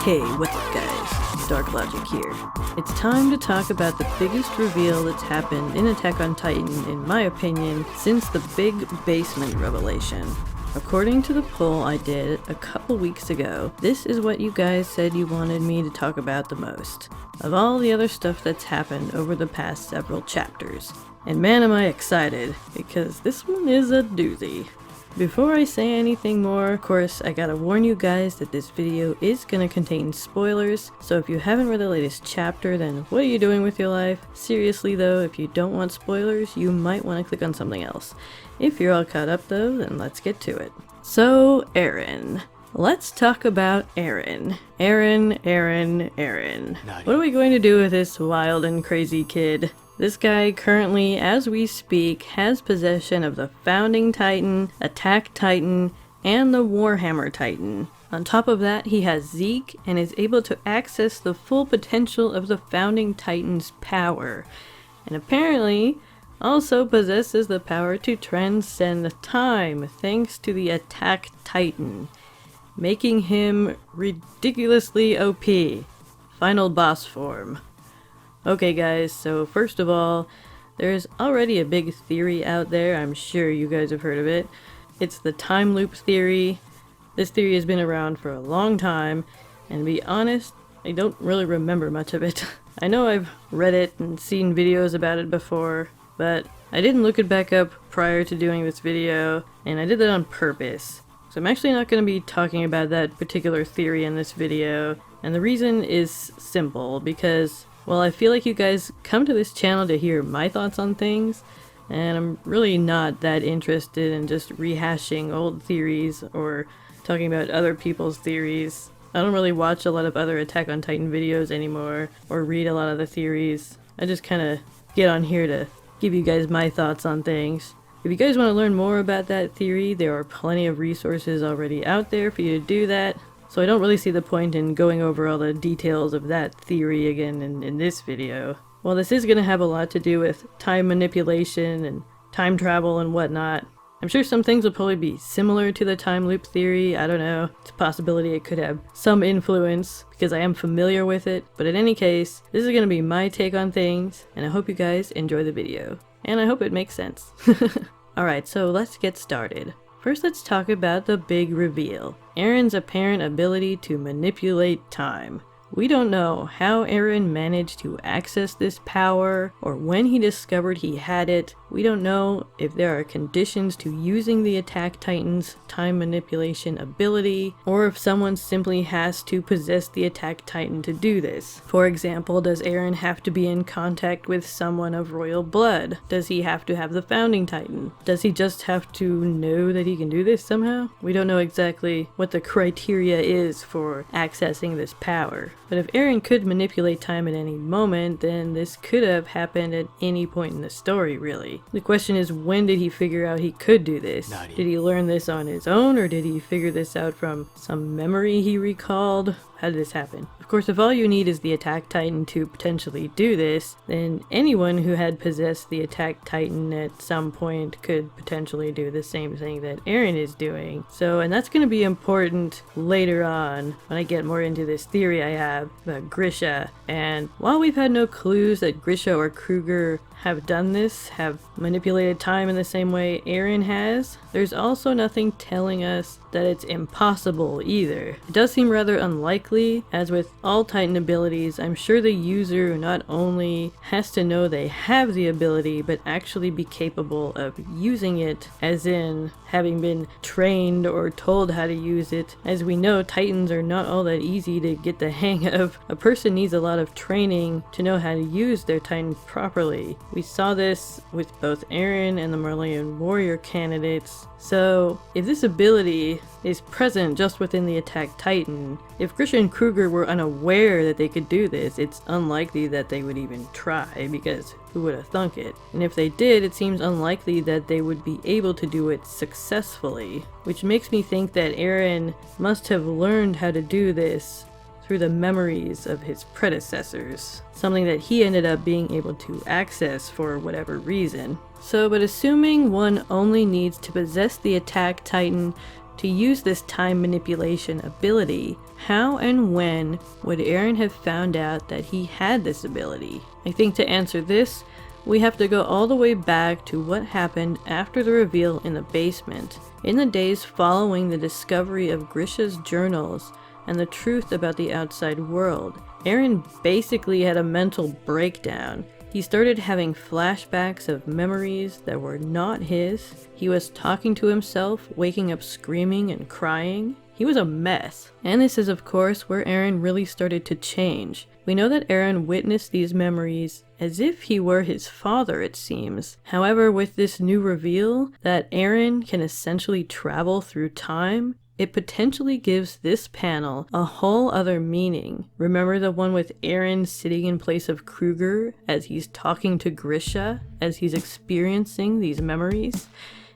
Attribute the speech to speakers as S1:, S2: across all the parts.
S1: Hey, what's up guys? DarkLogic here. It's time to talk about the biggest reveal that's happened in Attack on Titan, in my opinion, since the big basement revelation. According to the poll I did a couple weeks ago, this is what you guys said you wanted me to talk about the most, of all the other stuff that's happened over the past several chapters. And man am I excited, because this one is a doozy. Before I say anything more, of course, I gotta warn you guys that this video is gonna contain spoilers, so if you haven't read the latest chapter, then what are you doing with your life? Seriously though, if you don't want spoilers, you might want to click on something else. If you're all caught up though, then let's get to it. So, Eren. Let's talk about Eren. Eren. What are we going to do with this wild and crazy kid? This guy currently, as we speak, has possession of the Founding Titan, Attack Titan, and the Warhammer Titan. On top of that, he has Zeke and is able to access the full potential of the Founding Titan's power. And apparently, also possesses the power to transcend time thanks to the Attack Titan, making him ridiculously OP. Final boss form. Okay guys, so first of all, there's already a big theory out there, I'm sure you guys have heard of it. It's the time loop theory. This theory has been around for a long time, and to be honest, I don't really remember much of it. I know I've read it and seen videos about it before, but I didn't look it back up prior to doing this video, and I did that on purpose. So I'm actually not going to be talking about that particular theory in this video, and the reason is simple, because well, I feel like you guys come to this channel to hear my thoughts on things, and I'm really not that interested in just rehashing old theories or talking about other people's theories. I don't really watch a lot of other Attack on Titan videos anymore, or read a lot of the theories. I just kind of get on here to give you guys my thoughts on things. If you guys want to learn more about that theory, there are plenty of resources already out there for you to do that. So I don't really see the point in going over all the details of that theory again in this video. Well, this is going to have a lot to do with time manipulation and time travel and whatnot. I'm sure some things will probably be similar to the time loop theory, I don't know. It's a possibility it could have some influence because I am familiar with it. But in any case, this is going to be my take on things, and I hope you guys enjoy the video. And I hope it makes sense. Alright, so let's get started. First, let's talk about the big reveal. Eren's apparent ability to manipulate time. We don't know how Eren managed to access this power, or when he discovered he had it. We don't know if there are conditions to using the Attack Titan's time manipulation ability, or if someone simply has to possess the Attack Titan to do this. For example, does Eren have to be in contact with someone of royal blood? Does he have to have the Founding Titan? Does he just have to know that he can do this somehow? We don't know exactly what the criteria is for accessing this power. But if Eren could manipulate time at any moment, then this could have happened at any point in the story, really. The question is, when did he figure out he could do this? Did he learn this on his own, or did he figure this out from some memory he recalled? How did this happen? Of course, if all you need is the Attack Titan to potentially do this, then anyone who had possessed the Attack Titan at some point could potentially do the same thing that Eren is doing. So, and that's going to be important later on when I get more into this theory I have about Grisha. And while we've had no clues that Grisha or Kruger have done this, have manipulated time in the same way Eren has, there's also nothing telling us that it's impossible either. It does seem rather unlikely, as with all Titan abilities, I'm sure the user not only has to know they have the ability, but actually be capable of using it, as in having been trained or told how to use it. As we know, Titans are not all that easy to get the hang of. A person needs a lot of training to know how to use their Titan properly. We saw this with both Eren and the Merlian warrior candidates. So, if this ability is present just within the Attack Titan, if Grisha and Kruger were unaware that they could do this, it's unlikely that they would even try, because who would have thunk it? And if they did, it seems unlikely that they would be able to do it successfully, which makes me think that Eren must have learned how to do this through the memories of his predecessors, something that he ended up being able to access for whatever reason. So, but assuming one only needs to possess the Attack Titan to use this time manipulation ability, how and when would Eren have found out that he had this ability? I think to answer this, we have to go all the way back to what happened after the reveal in the basement. In the days following the discovery of Grisha's journals and the truth about the outside world, Eren basically had a mental breakdown. He started having flashbacks of memories that were not his. He was talking to himself, waking up screaming and crying. He was a mess. And this is of course where Eren really started to change. We know that Eren witnessed these memories as if he were his father, it seems. However, with this new reveal that Eren can essentially travel through time, it potentially gives this panel a whole other meaning. Remember the one with Eren sitting in place of Kruger as he's talking to Grisha, as he's experiencing these memories?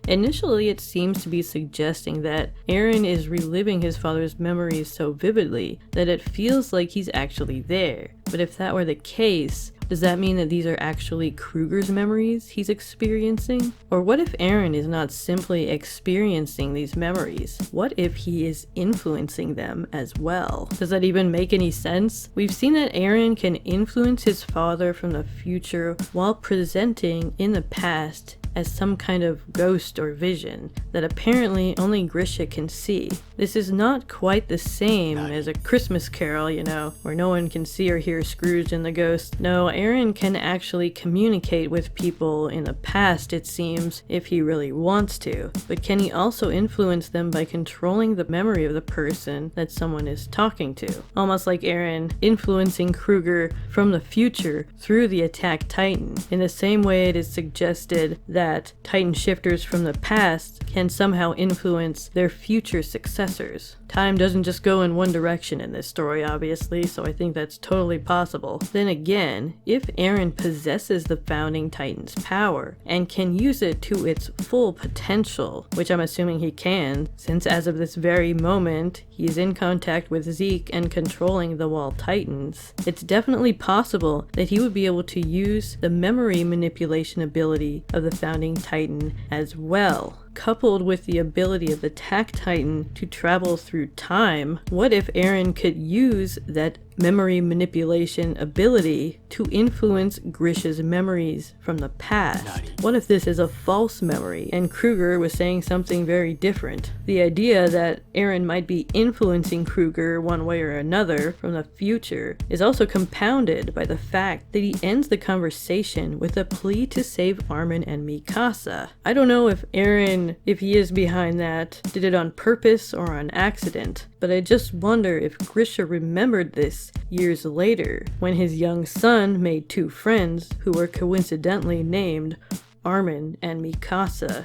S1: Initially, it seems to be suggesting that Eren is reliving his father's memories so vividly that it feels like he's actually there. But if that were the case, does that mean that these are actually Kruger's memories he's experiencing? Or what if Eren is not simply experiencing these memories? What if he is influencing them as well? Does that even make any sense? We've seen that Eren can influence his father from the future while presenting in the past as some kind of ghost or vision that apparently only Grisha can see. This is not quite the same as A Christmas Carol, you know, where no one can see or hear Scrooge and the ghost. No, Eren can actually communicate with people in the past, it seems, if he really wants to. But can he also influence them by controlling the memory of the person that someone is talking to? Almost like Eren influencing Kruger from the future through the Attack Titan. In the same way it is suggested that Titan shifters from the past can somehow influence their future successors. Time doesn't just go in one direction in this story, obviously, so I think that's totally possible. Then again, if Eren possesses the Founding Titan's power and can use it to its full potential, which I'm assuming he can, since as of this very moment, he is in contact with Zeke and controlling the Wall Titans, it's definitely possible that he would be able to use the memory manipulation ability of the Founding Titan as well. Coupled with the ability of the Attack Titan to travel through time, what if Eren could use that memory manipulation ability to influence Grisha's memories from the past? What if this is a false memory and Kruger was saying something very different? The idea that Eren might be influencing Kruger one way or another from the future is also compounded by the fact that he ends the conversation with a plea to save Armin and Mikasa. I don't know if Eren, if he is behind that, did it on purpose or on accident, but I just wonder if Grisha remembered this years later when his young son made two friends who were coincidentally named Armin and Mikasa,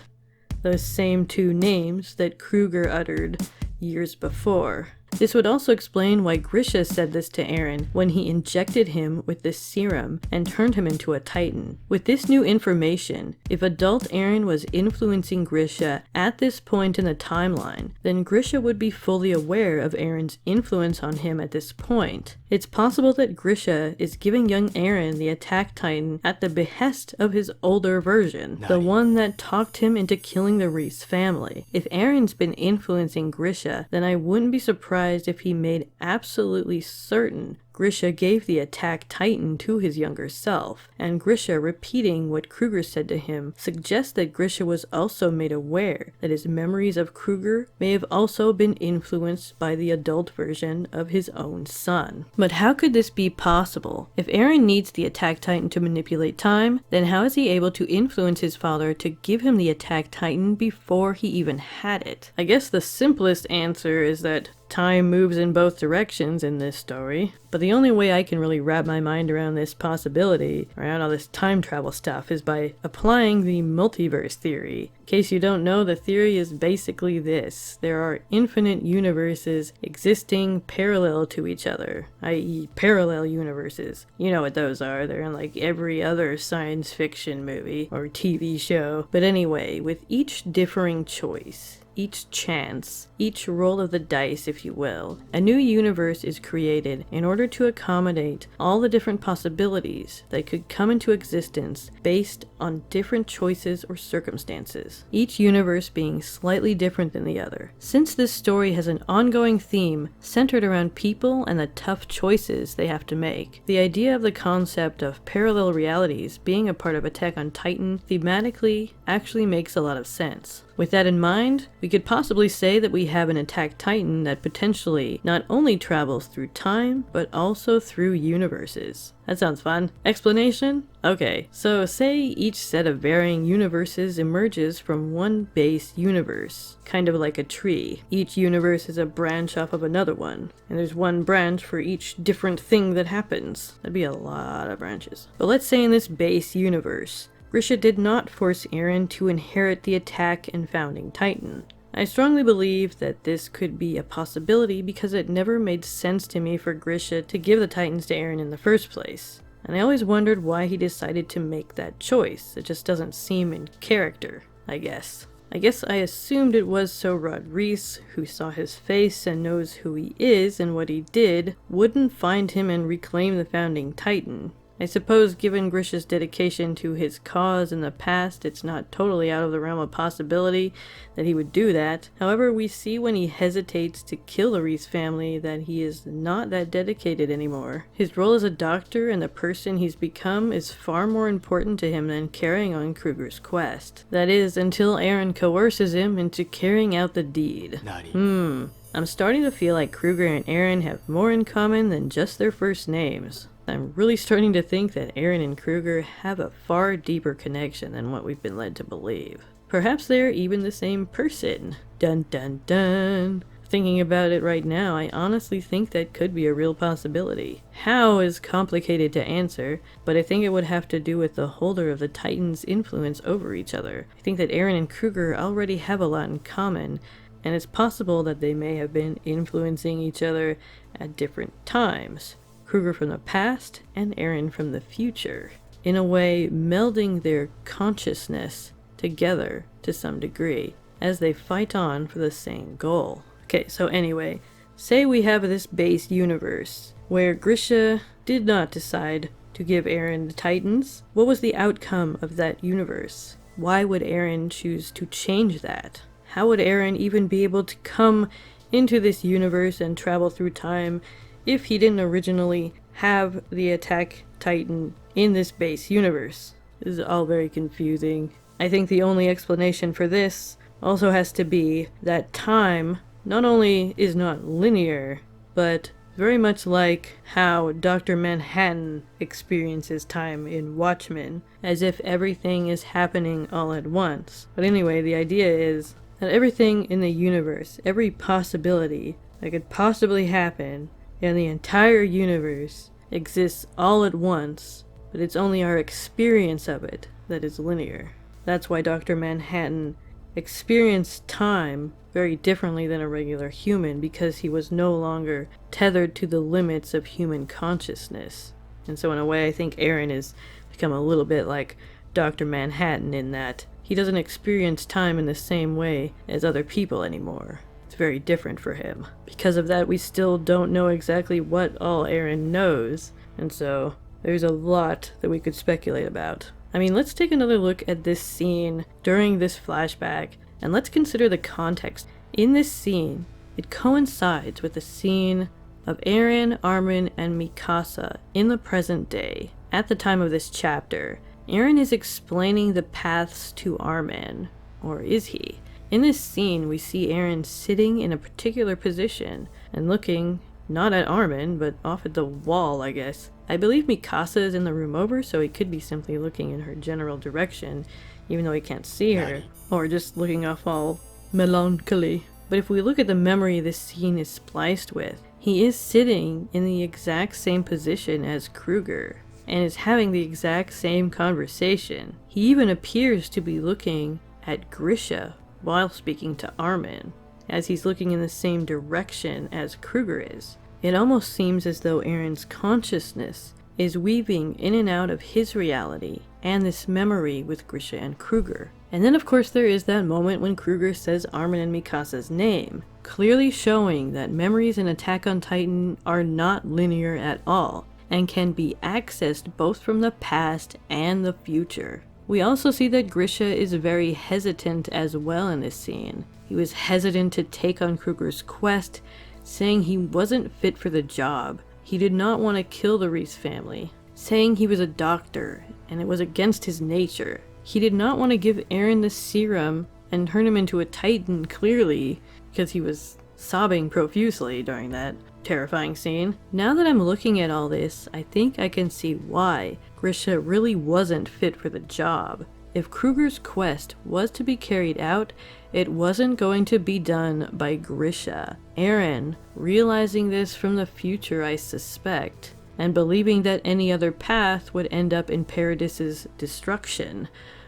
S1: those same two names that Kruger uttered years before. This would also explain why Grisha said this to Eren when he injected him with this serum and turned him into a Titan. With this new information, if adult Eren was influencing Grisha at this point in the timeline, then Grisha would be fully aware of Eren's influence on him at this point. It's possible that Grisha is giving young Eren the Attack Titan at the behest of his older version, the one that talked him into killing the Reese family. If Eren's been influencing Grisha, then I wouldn't be surprised if he made absolutely certain Grisha gave the Attack Titan to his younger self, and Grisha repeating what Kruger said to him suggests that Grisha was also made aware that his memories of Kruger may have also been influenced by the adult version of his own son. But how could this be possible? If Eren needs the Attack Titan to manipulate time, then how is he able to influence his father to give him the Attack Titan before he even had it? I guess the simplest answer is that time moves in both directions in this story, but the only way I can really wrap my mind around this possibility, around all this time travel stuff, is by applying the multiverse theory. In case you don't know, the theory is basically this: there are infinite universes existing parallel to each other, i.e. parallel universes. You know what those are, they're in like every other science fiction movie or TV show. But anyway, with each differing choice, each chance, each roll of the dice, if you will, a new universe is created in order to accommodate all the different possibilities that could come into existence based on different choices or circumstances, each universe being slightly different than the other. Since this story has an ongoing theme centered around people and the tough choices they have to make, the idea of the concept of parallel realities being a part of Attack on Titan thematically actually makes a lot of sense. With that in mind, we could possibly say that we have an Attack Titan that potentially not only travels through time, but also through universes. That sounds fun. Explanation? Okay, so say each set of varying universes emerges from one base universe, kind of like a tree. Each universe is a branch off of another one, and there's one branch for each different thing that happens. That'd be a lot of branches. But let's say in this base universe, Grisha did not force Eren to inherit the Attack and Founding Titan. I strongly believe that this could be a possibility because it never made sense to me for Grisha to give the Titans to Eren in the first place. And I always wondered why he decided to make that choice. It just doesn't seem in character, I guess. I assumed it was so Rhys, who saw his face and knows who he is and what he did, wouldn't find him and reclaim the Founding Titan. I suppose given Grisha's dedication to his cause in the past, it's not totally out of the realm of possibility that he would do that. However, we see when he hesitates to kill the Rhys family that he is not that dedicated anymore. His role as a doctor and the person he's become is far more important to him than carrying on Kruger's quest. That is, until Eren coerces him into carrying out the deed. I'm starting to feel like Kruger and Eren have more in common than just their first names. I'm really starting to think that Eren and Kruger have a far deeper connection than what we've been led to believe. Perhaps they're even the same person. Dun dun dun. Thinking about it right now, I honestly think that could be a real possibility. How is complicated to answer, but I think it would have to do with the holder of the Titan's influence over each other. I think that Eren and Kruger already have a lot in common, and it's possible that they may have been influencing each other at different times. Kruger from the past and Eren from the future, in a way melding their consciousness together to some degree as they fight on for the same goal. Okay, so anyway, say we have this base universe where Grisha did not decide to give Eren the Titans. What was the outcome of that universe? Why would Eren choose to change that? How would Eren even be able to come into this universe and travel through time if he didn't originally have the Attack Titan in this base universe? This is all very confusing. I think the only explanation for this also has to be that time not only is not linear, but very much like how Dr. Manhattan experiences time in Watchmen, as if everything is happening all at once. But anyway, the idea is that everything in the universe, every possibility that could possibly happen in the entire universe exists all at once, but it's only our experience of it that is linear. That's why Dr. Manhattan experienced time very differently than a regular human, because he was no longer tethered to the limits of human consciousness. And so in a way, I think Eren has become a little bit like Dr. Manhattan in that he doesn't experience time in the same way as other people anymore. It's very different for him. Because of that, we still don't know exactly what all Eren knows, and so there's a lot that we could speculate about. I mean, let's take another look at this scene during this flashback, and let's consider the context. In this scene, it coincides with the scene of Eren, Armin, and Mikasa in the present day. At the time of this chapter, Eren is explaining the paths to Armin, or is he? In this scene, we see Eren sitting in a particular position and looking not at Armin, but off at the wall, I guess. I believe Mikasa is in the room over, so he could be simply looking in her general direction, even though he can't see her, or just looking off all melancholy. But if we look at the memory this scene is spliced with, he is sitting in the exact same position as Kruger, and is having the exact same conversation. He even appears to be looking at Grisha while speaking to Armin, as he's looking in the same direction as Kruger is. It almost seems as though Eren's consciousness is weaving in and out of his reality and this memory with Grisha and Kruger. And then of course there is that moment when Kruger says Armin and Mikasa's name, clearly showing that memories in Attack on Titan are not linear at all, and can be accessed both from the past and the future. We also see that Grisha is very hesitant as well in this scene. He was hesitant to take on Kruger's quest, saying he wasn't fit for the job. He did not want to kill the Reese family, saying he was a doctor and it was against his nature. He did not want to give Eren the serum and turn him into a Titan, clearly, because he was sobbing profusely during that terrifying scene. Now that I'm looking at all this, I think I can see why Grisha really wasn't fit for the job. If Kruger's quest was to be carried out, it wasn't going to be done by Grisha. Eren, realizing this from the future I suspect, and believing that any other path would end up in Paradis's destruction,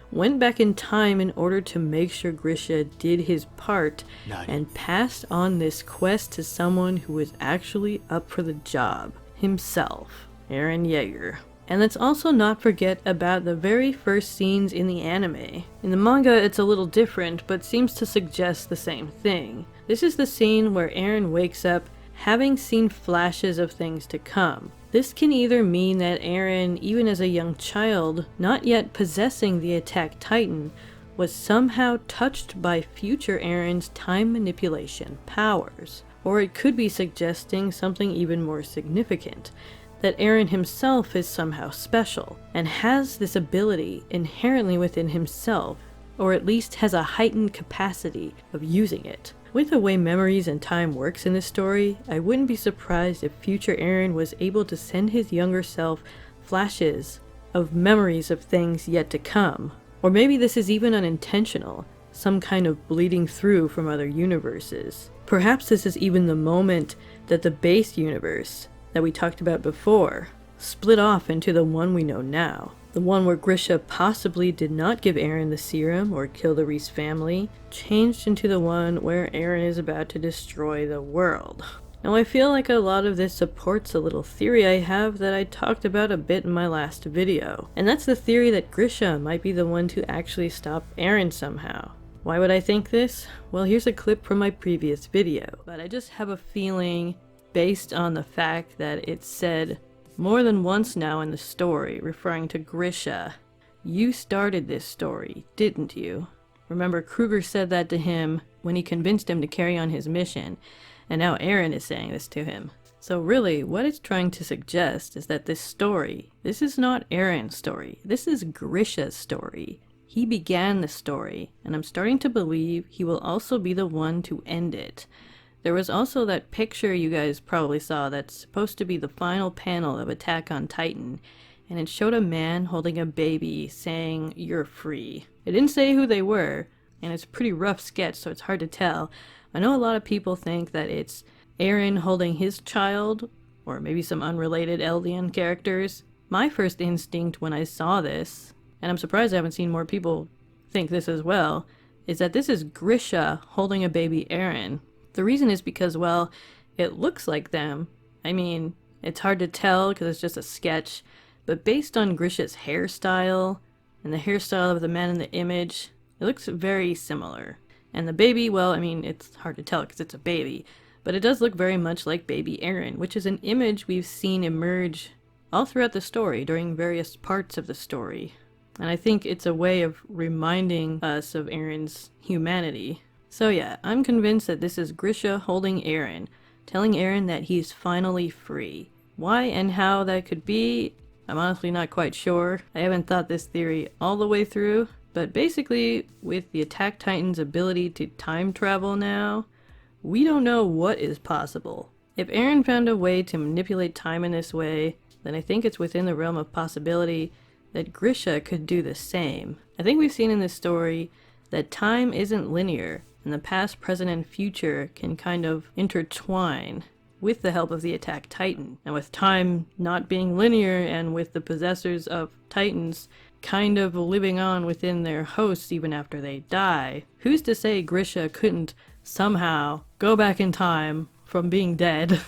S1: went back in time in order to make sure Grisha did his part and passed on this quest to someone who was actually up for the job, himself, Eren Jaeger. And let's also not forget about the very first scenes in the anime. In the manga it's a little different, but seems to suggest the same thing. This is the scene where Eren wakes up having seen flashes of things to come. This can either mean that Eren, even as a young child, not yet possessing the Attack Titan, was somehow touched by future Eren's time manipulation powers. Or it could be suggesting something even more significant, that Eren himself is somehow special, and has this ability inherently within himself, or at least has a heightened capacity of using it. With the way memories and time works in this story, I wouldn't be surprised if future Eren was able to send his younger self flashes of memories of things yet to come. Or maybe this is even unintentional, some kind of bleeding through from other universes. Perhaps this is even the moment that the base universe, that we talked about before, split off into the one we know now. The one where Grisha possibly did not give Eren the serum or kill the Reese family, changed into the one where Eren is about to destroy the world. Now I feel like a lot of this supports a little theory I have that I talked about a bit in my last video. And that's the theory that Grisha might be the one to actually stop Eren somehow. Why would I think this? Well, here's a clip from my previous video, but I just have a feeling based on the fact that it's said more than once now in the story, referring to Grisha. You started this story, didn't you? Remember, Kruger said that to him when he convinced him to carry on his mission, and now Eren is saying this to him. So really, what it's trying to suggest is that this story, this is not Eren's story, this is Grisha's story. He began the story, and I'm starting to believe he will also be the one to end it. There was also that picture you guys probably saw that's supposed to be the final panel of Attack on Titan, and it showed a man holding a baby saying, "You're free." It didn't say who they were, and it's a pretty rough sketch, so it's hard to tell. I know a lot of people think that it's Eren holding his child, or maybe some unrelated Eldian characters. My first instinct when I saw this, and I'm surprised I haven't seen more people think this as well, is that this is Grisha holding a baby Eren. The reason is because, well, it looks like them. I mean, it's hard to tell because it's just a sketch, but based on Grisha's hairstyle and the hairstyle of the man in the image, it looks very similar. And the baby, well, I mean, it's hard to tell because it's a baby, but it does look very much like baby Eren, which is an image we've seen emerge all throughout the story during various parts of the story. And I think it's a way of reminding us of Eren's humanity. So yeah, I'm convinced that this is Grisha holding Eren, telling Eren that he's finally free. Why and how that could be, I'm honestly not quite sure. I haven't thought this theory all the way through, but basically, with the Attack Titan's ability to time travel now, we don't know what is possible. If Eren found a way to manipulate time in this way, then I think it's within the realm of possibility that Grisha could do the same. I think we've seen in this story that time isn't linear, and the past, present, and future can kind of intertwine with the help of the Attack Titan. And with time not being linear, and with the possessors of Titans kind of living on within their hosts even after they die, who's to say Grisha couldn't somehow go back in time from being dead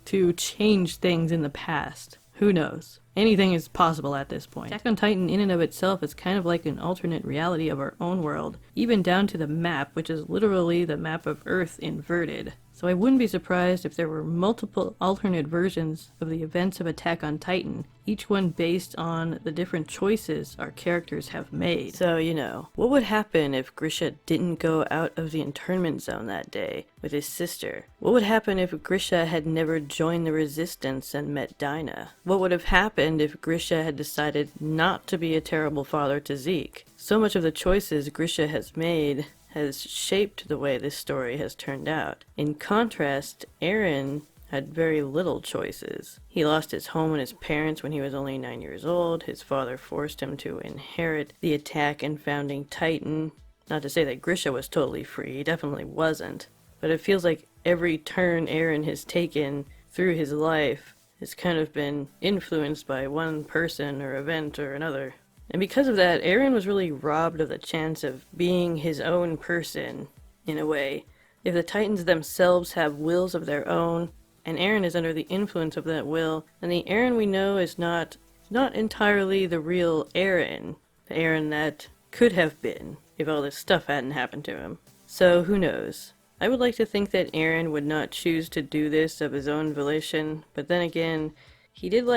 S1: to change things in the past? Who knows? anything is possible at this point. Attack on Titan in and of itself is kind of like an alternate reality of our own world, even down to the map, which is literally the map of Earth inverted. So I wouldn't be surprised if there were multiple alternate versions of the events of Attack on Titan, each one based on the different choices our characters have made. So, you know, what would happen if Grisha didn't go out of the internment zone that day with his sister? What would happen if Grisha had never joined the resistance and met Dinah? What would have happened if Grisha had decided not to be a terrible father to Zeke? So much of the choices Grisha has made has shaped the way this story has turned out. In contrast, Eren had very little choices. He lost his home and his parents when he was only 9 years old. His father forced him to inherit the attack and founding Titan. Not to say that Grisha was totally free, he definitely wasn't. But it feels like every turn Eren has taken through his life has kind of been influenced by one person or event or another. And because of that, Eren was really robbed of the chance of being his own person, in a way. If the Titans themselves have wills of their own, and Eren is under the influence of that will, then the Eren we know is not entirely the real Eren. The Eren that could have been, if all this stuff hadn't happened to him. So, who knows? I would like to think that Eren would not choose to do this of his own volition, but then again, he did,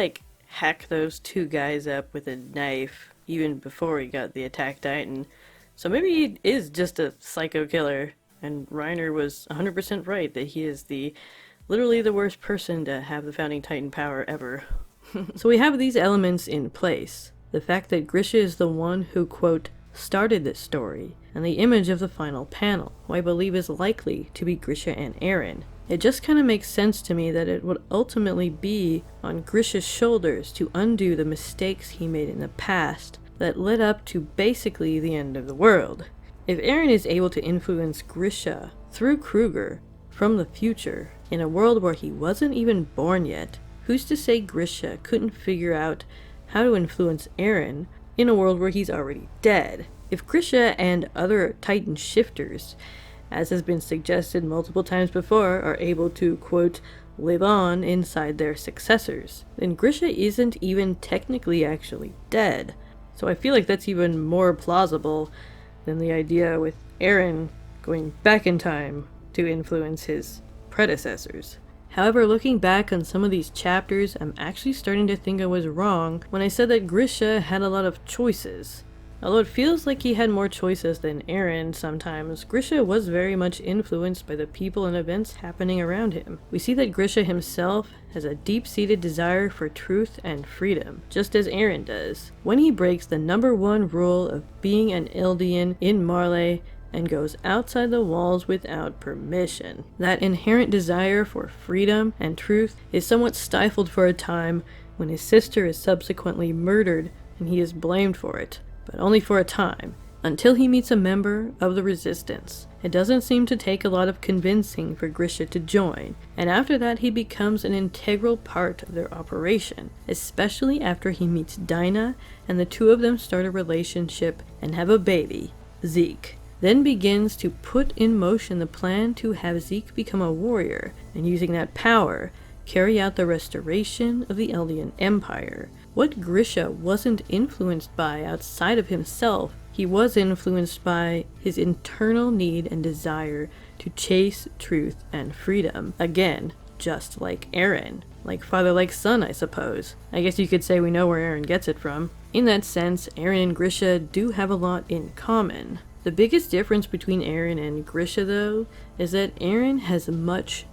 S1: hack those two guys up with a knife even before he got the Attack Titan. So maybe he is just a psycho killer, and Reiner was 100% right that he is literally the worst person to have the Founding Titan power ever. So we have these elements in place. The fact that Grisha is the one who, quote, started this story, and the image of the final panel, who I believe is likely to be Grisha and Eren. It just kind of makes sense to me that it would ultimately be on Grisha's shoulders to undo the mistakes he made in the past that led up to basically the end of the world. If Eren is able to influence Grisha through Kruger from the future, in a world where he wasn't even born yet, who's to say Grisha couldn't figure out how to influence Eren in a world where he's already dead? If Grisha and other Titan shifters, as has been suggested multiple times before, are able to, quote, live on inside their successors, then Grisha isn't even technically actually dead. So I feel like that's even more plausible than the idea with Eren going back in time to influence his predecessors. However, looking back on some of these chapters, I'm actually starting to think I was wrong when I said that Grisha had a lot of choices. Although it feels like he had more choices than Eren sometimes, Grisha was very much influenced by the people and events happening around him. We see that Grisha himself has a deep-seated desire for truth and freedom, just as Eren does. When he breaks the #1 rule of being an Eldian in Marley and goes outside the walls without permission, that inherent desire for freedom and truth is somewhat stifled for a time when his sister is subsequently murdered and he is blamed for it. But only for a time, until he meets a member of the resistance. It doesn't seem to take a lot of convincing for Grisha to join, and after that he becomes an integral part of their operation, especially after he meets Dinah and the two of them start a relationship and have a baby, Zeke. Then begins to put in motion the plan to have Zeke become a warrior, and using that power, carry out the restoration of the Eldian Empire. What Grisha wasn't influenced by outside of himself, he was influenced by his internal need and desire to chase truth and freedom. Again, just like Eren. Like father, like son, I suppose. I guess you could say we know where Eren gets it from. In that sense, Eren and Grisha do have a lot in common. The biggest difference between Eren and Grisha, though, is that Eren has much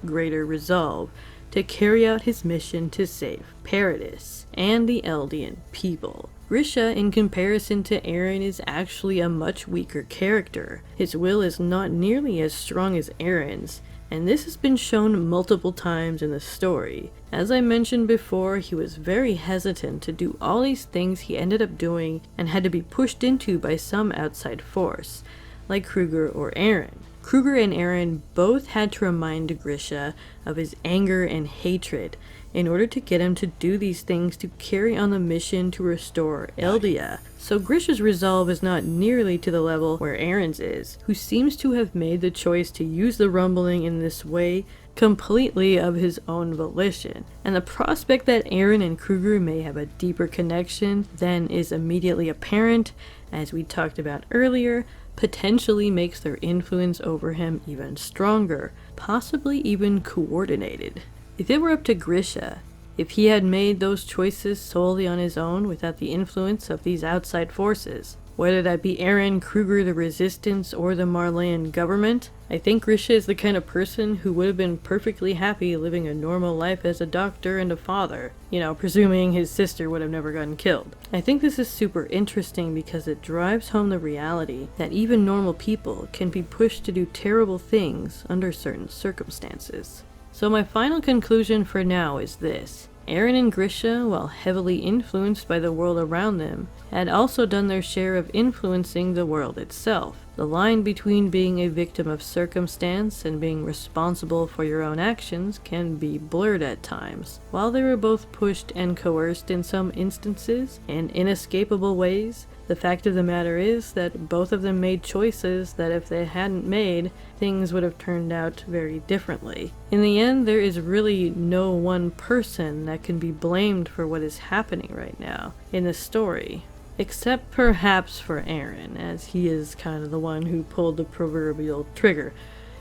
S1: greater resolve to carry out his mission to save Paradis and the Eldian people. Grisha, in comparison to Eren, is actually a much weaker character. His will is not nearly as strong as Eren's, and this has been shown multiple times in the story. As I mentioned before, he was very hesitant to do all these things he ended up doing and had to be pushed into by some outside force, like Kruger or Eren. Kruger and Eren both had to remind Grisha of his anger and hatred in order to get him to do these things to carry on the mission to restore Eldia. So Grisha's resolve is not nearly to the level where Eren's is, who seems to have made the choice to use the rumbling in this way completely of his own volition. And the prospect that Eren and Kruger may have a deeper connection than is immediately apparent, as we talked about earlier, potentially makes their influence over him even stronger, possibly even coordinated. If it were up to Grisha, if he had made those choices solely on his own without the influence of these outside forces, whether that be Eren, Kruger, the Resistance, or the Marleyan government, I think Grisha is the kind of person who would have been perfectly happy living a normal life as a doctor and a father, presuming his sister would have never gotten killed. I think this is super interesting because it drives home the reality that even normal people can be pushed to do terrible things under certain circumstances. So my final conclusion for now is this. Eren and Grisha, while heavily influenced by the world around them, had also done their share of influencing the world itself. The line between being a victim of circumstance and being responsible for your own actions can be blurred at times. While they were both pushed and coerced in some instances, in inescapable ways, the fact of the matter is that both of them made choices that if they hadn't made, things would have turned out very differently. In the end, there is really no one person that can be blamed for what is happening right now in the story. Except perhaps for Eren, as he is kind of the one who pulled the proverbial trigger.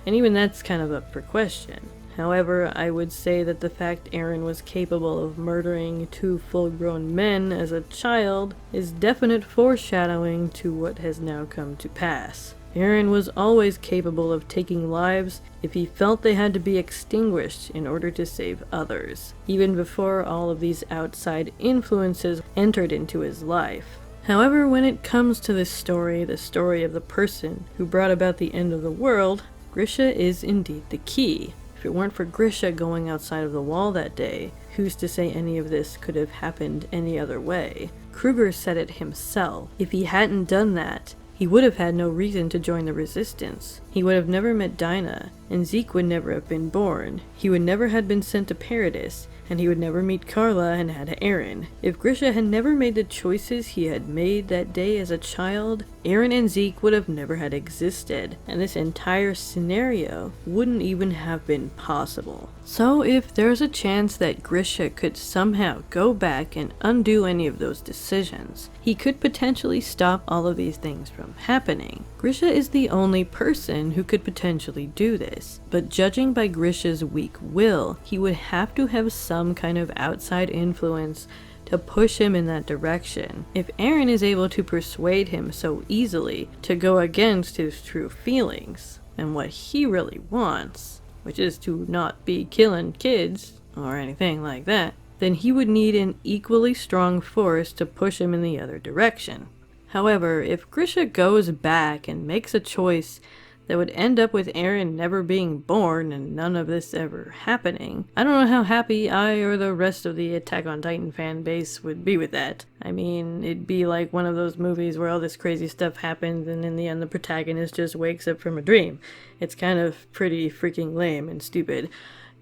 S1: And even that's kind of up for question. However, I would say that the fact Eren was capable of murdering 2 full-grown men as a child is definite foreshadowing to what has now come to pass. Eren was always capable of taking lives if he felt they had to be extinguished in order to save others, even before all of these outside influences entered into his life. However, when it comes to this story, the story of the person who brought about the end of the world, Grisha is indeed the key. If it weren't for Grisha going outside of the wall that day, who's to say any of this could have happened any other way? Kruger said it himself. If he hadn't done that, he would have had no reason to join the Resistance. He would have never met Dinah, and Zeke would never have been born. He would never have been sent to Paradis, and he would never meet Carla and had Eren. If Grisha had never made the choices he had made that day as a child, Eren and Zeke would have never had existed, and this entire scenario wouldn't even have been possible. So if there's a chance that Grisha could somehow go back and undo any of those decisions, he could potentially stop all of these things from happening. Grisha is the only person who could potentially do this, but judging by Grisha's weak will, he would have to have some kind of outside influence to push him in that direction. If Eren is able to persuade him so easily to go against his true feelings and what he really wants, which is to not be killing kids or anything like that, then he would need an equally strong force to push him in the other direction. However, if Grisha goes back and makes a choice that would end up with Eren never being born and none of this ever happening, I don't know how happy I or the rest of the Attack on Titan fan base would be with that. I mean, it'd be like one of those movies where all this crazy stuff happens and in the end the protagonist just wakes up from a dream. It's kind of pretty freaking lame and stupid.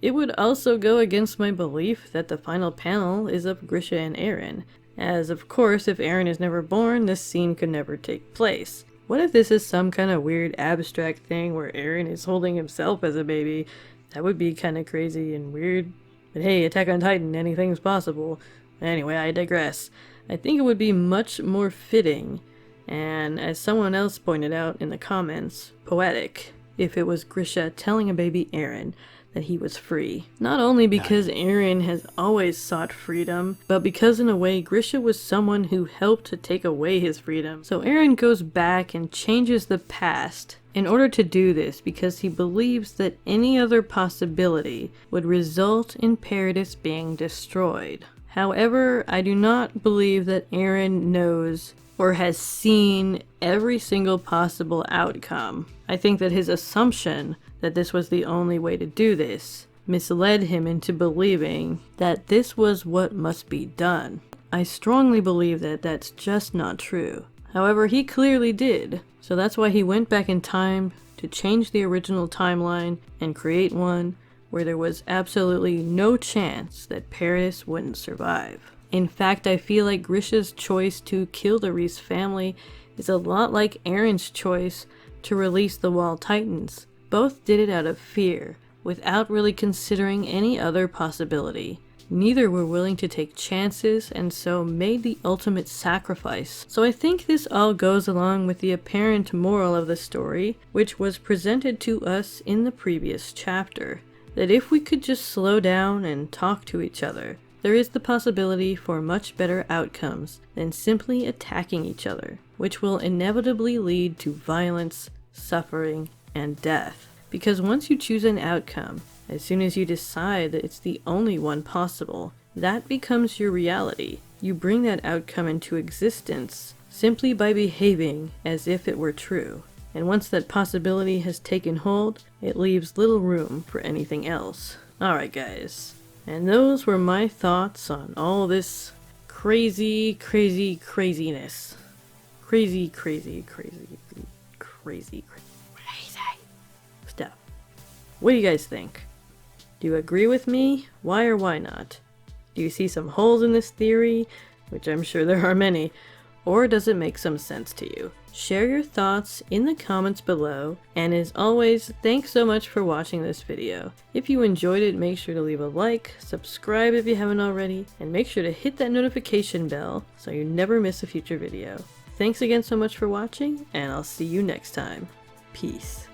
S1: It would also go against my belief that the final panel is of Grisha and Eren, as of course if Eren is never born, this scene could never take place. What if this is some kind of weird abstract thing where Eren is holding himself as a baby? That would be kind of crazy and weird. But hey, Attack on Titan, anything's possible. Anyway, I digress. I think it would be much more fitting, and as someone else pointed out in the comments, poetic, if it was Grisha telling a baby Eren that he was free. Not only because Eren has always sought freedom, but because in a way Grisha was someone who helped to take away his freedom. So Eren goes back and changes the past in order to do this because he believes that any other possibility would result in Paradis being destroyed. However, I do not believe that Eren knows or has seen every single possible outcome. I think that his assumption that this was the only way to do this misled him into believing that this was what must be done. I strongly believe that that's just not true. However, he clearly did, so that's why he went back in time to change the original timeline and create one where there was absolutely no chance that Paradis wouldn't survive. In fact, I feel like Grisha's choice to kill the Reese family is a lot like Eren's choice to release the Wall Titans. Both did it out of fear, without really considering any other possibility. Neither were willing to take chances and so made the ultimate sacrifice. So I think this all goes along with the apparent moral of the story, which was presented to us in the previous chapter. That if we could just slow down and talk to each other, there is the possibility for much better outcomes than simply attacking each other, which will inevitably lead to violence, suffering, and death. Because once you choose an outcome, as soon as you decide that it's the only one possible, that becomes your reality. You bring that outcome into existence simply by behaving as if it were true. And once that possibility has taken hold, it leaves little room for anything else. Alright guys, and those were my thoughts on all this craziness. Crazy stuff. What do you guys think? Do you agree with me? Why or why not? Do you see some holes in this theory, which I'm sure there are many, or does it make some sense to you? Share your thoughts in the comments below, and as always, thanks so much for watching this video. If you enjoyed it, make sure to leave a like, subscribe if you haven't already, and make sure to hit that notification bell so you never miss a future video. Thanks again so much for watching, and I'll see you next time. Peace.